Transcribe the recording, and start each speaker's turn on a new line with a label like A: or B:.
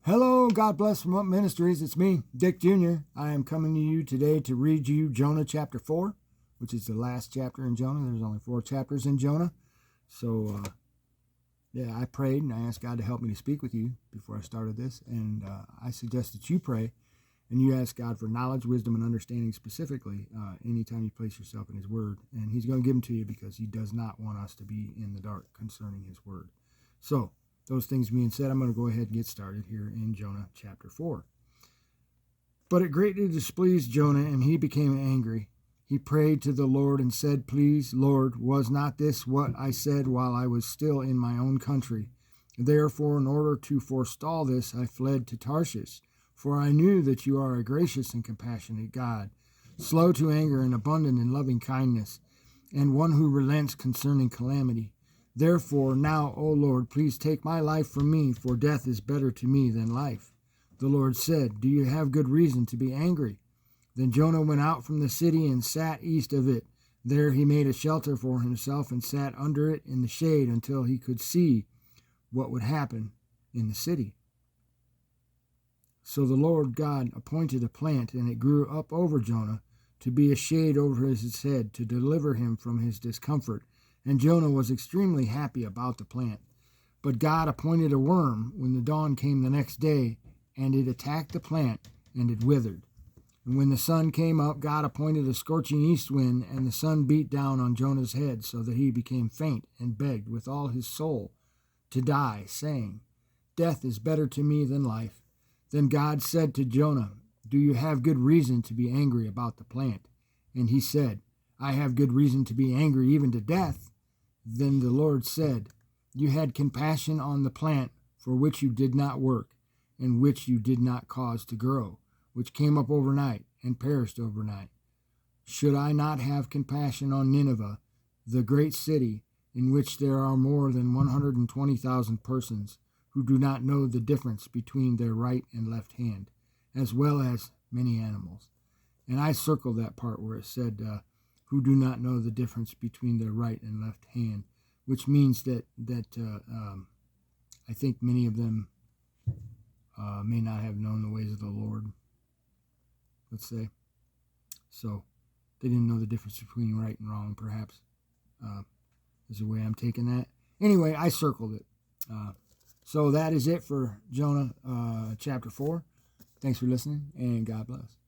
A: Hello, God bless from Up Ministries. It's me, Dick Jr. I am coming to you today to read you Jonah chapter 4, which is the last chapter in Jonah. There's only 4 chapters in Jonah. So, I prayed and I asked God to help me to speak with you before I started this. And I suggest that you pray and you ask God for knowledge, wisdom, and understanding specifically anytime you place yourself in His Word. And He's going to give them to you because He does not want us to be in the dark concerning His Word. So, those things being said, I'm going to go ahead and get started here in Jonah chapter 4. But it greatly displeased Jonah, and he became angry. He prayed to the Lord and said, "Please, Lord, was not this what I said while I was still in my own country? Therefore, in order to forestall this, I fled to Tarshish, for I knew that you are a gracious and compassionate God, slow to anger and abundant in loving kindness, and one who relents concerning calamity. Therefore, now, O Lord, please take my life from me, for death is better to me than life." The Lord said, "Do you have good reason to be angry?" Then Jonah went out from the city and sat east of it. There he made a shelter for himself and sat under it in the shade until he could see what would happen in the city. So the Lord God appointed a plant, and it grew up over Jonah to be a shade over his head, to deliver him from his discomfort. And Jonah was extremely happy about the plant. But God appointed a worm when the dawn came the next day, and it attacked the plant, and it withered. And when the sun came up, God appointed a scorching east wind, and the sun beat down on Jonah's head, so that he became faint and begged with all his soul to die, saying, "Death is better to me than life." Then God said to Jonah, "Do you have good reason to be angry about the plant?" And he said, "I have good reason to be angry even to death." Then the Lord said, "You had compassion on the plant for which you did not work, and which you did not cause to grow, which came up overnight and perished overnight. Should I not have compassion on Nineveh, the great city, in which there are more than 120,000 persons who do not know the difference between their right and left hand, as well as many animals?" And I circled that part where it said, who do not know the difference between their right and left hand, which means that I think many of them may not have known the ways of the Lord, let's say. So they didn't know the difference between right and wrong, perhaps, is the way I'm taking that. Anyway, I circled it. So that is it for Jonah chapter 4. Thanks for listening, and God bless.